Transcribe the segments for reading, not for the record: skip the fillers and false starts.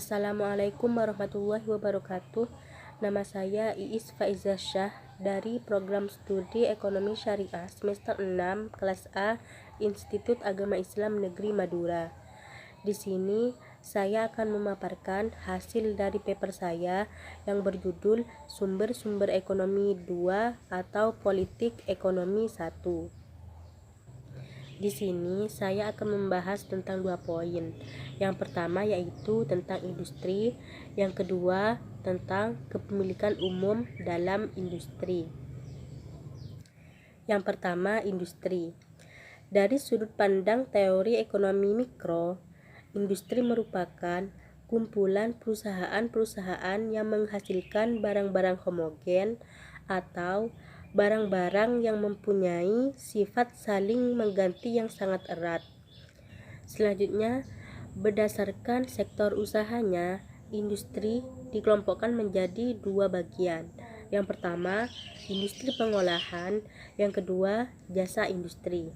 Assalamualaikum warahmatullahi wabarakatuh. Nama saya Iis Faiza Syah dari Program Studi Ekonomi Syariah semester 6 kelas A Institut Agama Islam Negeri Madura. Di sini saya akan memaparkan hasil dari paper saya yang berjudul Sumber-sumber Ekonomi 2 atau Politik Ekonomi 1. Di sini saya akan membahas tentang 2 poin. Yang pertama yaitu tentang industri, yang kedua tentang kepemilikan umum dalam industri. Yang pertama, industri. Dari sudut pandang teori ekonomi mikro, industri merupakan kumpulan perusahaan-perusahaan yang menghasilkan barang-barang homogen atau barang-barang yang mempunyai sifat saling mengganti yang sangat erat. Selanjutnya, berdasarkan sektor usahanya, industri dikelompokkan menjadi 2 bagian. Yang pertama, industri pengolahan, yang kedua, jasa industri.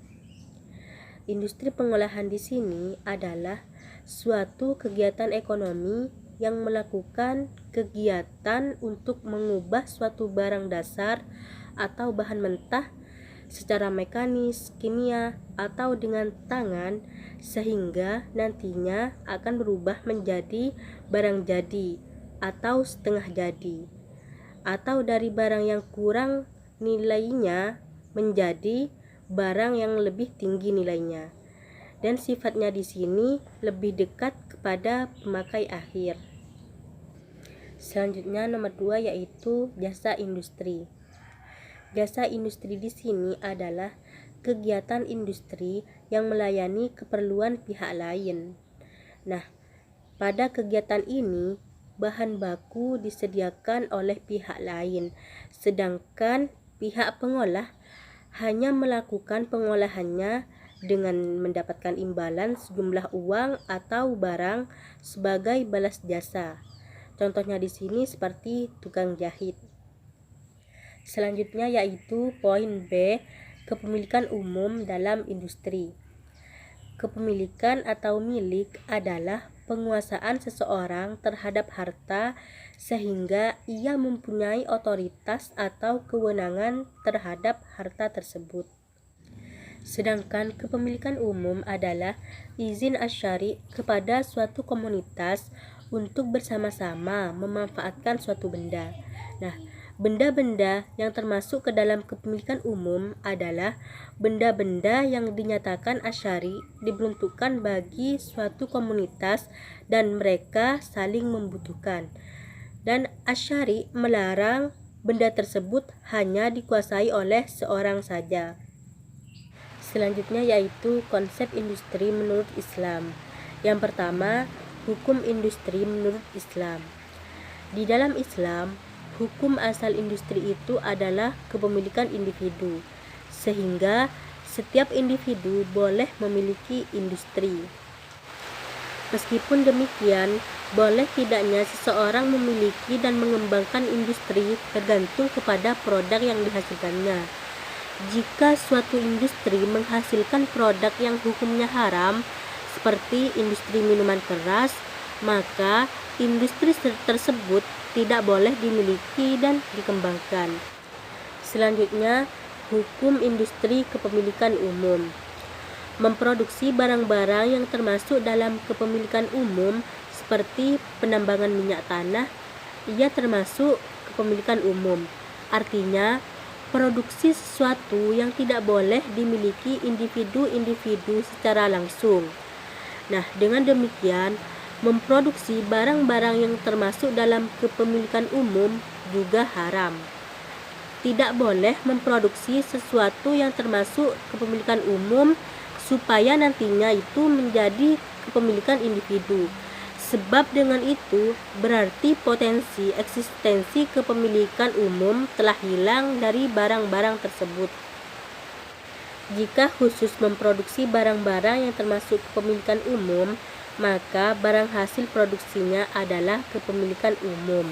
Industri pengolahan di sini adalah suatu kegiatan ekonomi yang melakukan kegiatan untuk mengubah suatu barang dasar atau bahan mentah secara mekanis, kimia, atau dengan tangan sehingga nantinya akan berubah menjadi barang jadi atau setengah jadi, atau dari barang yang kurang nilainya menjadi barang yang lebih tinggi nilainya, dan sifatnya di sini lebih dekat kepada pemakai akhir. Selanjutnya nomor 2 yaitu jasa industri. Jasa industri di sini adalah kegiatan industri yang melayani keperluan pihak lain. Nah, pada kegiatan ini bahan baku disediakan oleh pihak lain, sedangkan pihak pengolah hanya melakukan pengolahannya dengan mendapatkan imbalan sejumlah uang atau barang sebagai balas jasa. Contohnya di sini seperti tukang jahit. Selanjutnya yaitu poin B, kepemilikan umum dalam industri. Kepemilikan atau milik adalah penguasaan seseorang terhadap harta sehingga ia mempunyai otoritas atau kewenangan terhadap harta tersebut. Sedangkan kepemilikan umum adalah izin asyari kepada suatu komunitas untuk bersama-sama memanfaatkan suatu benda. Nah, benda-benda yang termasuk ke dalam kepemilikan umum adalah benda-benda yang dinyatakan asyari diperuntukkan bagi suatu komunitas dan mereka saling membutuhkan. Dan asyari melarang benda tersebut hanya dikuasai oleh seorang saja. Selanjutnya yaitu konsep industri menurut Islam. Yang pertama, hukum industri menurut Islam. Di dalam Islam, hukum asal industri itu adalah kepemilikan individu, sehingga setiap individu boleh memiliki industri. Meskipun demikian, boleh tidaknya seseorang memiliki dan mengembangkan industri tergantung kepada produk yang dihasilkannya. Jika suatu industri menghasilkan produk yang hukumnya haram, seperti industri minuman keras, maka industri tersebut tidak boleh dimiliki dan dikembangkan. Selanjutnya, hukum industri kepemilikan umum. Memproduksi barang-barang yang termasuk dalam kepemilikan umum seperti penambangan minyak tanah, ia termasuk kepemilikan umum. Artinya, produksi sesuatu yang tidak boleh dimiliki individu-individu secara langsung. Nah, dengan demikian, memproduksi barang-barang yang termasuk dalam kepemilikan umum juga haram. Tidak boleh memproduksi sesuatu yang termasuk kepemilikan umum supaya nantinya itu menjadi kepemilikan individu. Sebab dengan itu berarti potensi eksistensi kepemilikan umum telah hilang dari barang-barang tersebut. Jika khusus memproduksi barang-barang yang termasuk kepemilikan umum, maka barang hasil produksinya adalah kepemilikan umum.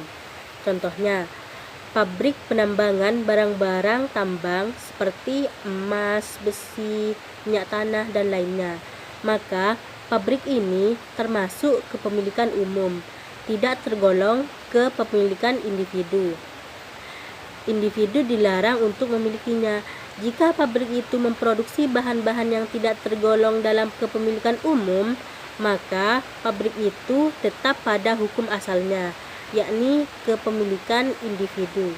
Contohnya, pabrik penambangan barang-barang tambang seperti emas, besi, minyak tanah, dan lainnya. Maka pabrik ini termasuk kepemilikan umum. tidak tergolong kepemilikan individu. Individu dilarang untuk memilikinya. Jika pabrik itu memproduksi bahan-bahan yang tidak tergolong dalam kepemilikan umum, maka pabrik itu tetap pada hukum asalnya, yakni kepemilikan individu.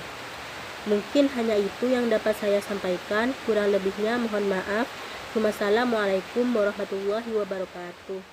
Mungkin hanya itu yang dapat saya sampaikan, kurang lebihnya mohon maaf. Wassalamualaikum warahmatullahi wabarakatuh.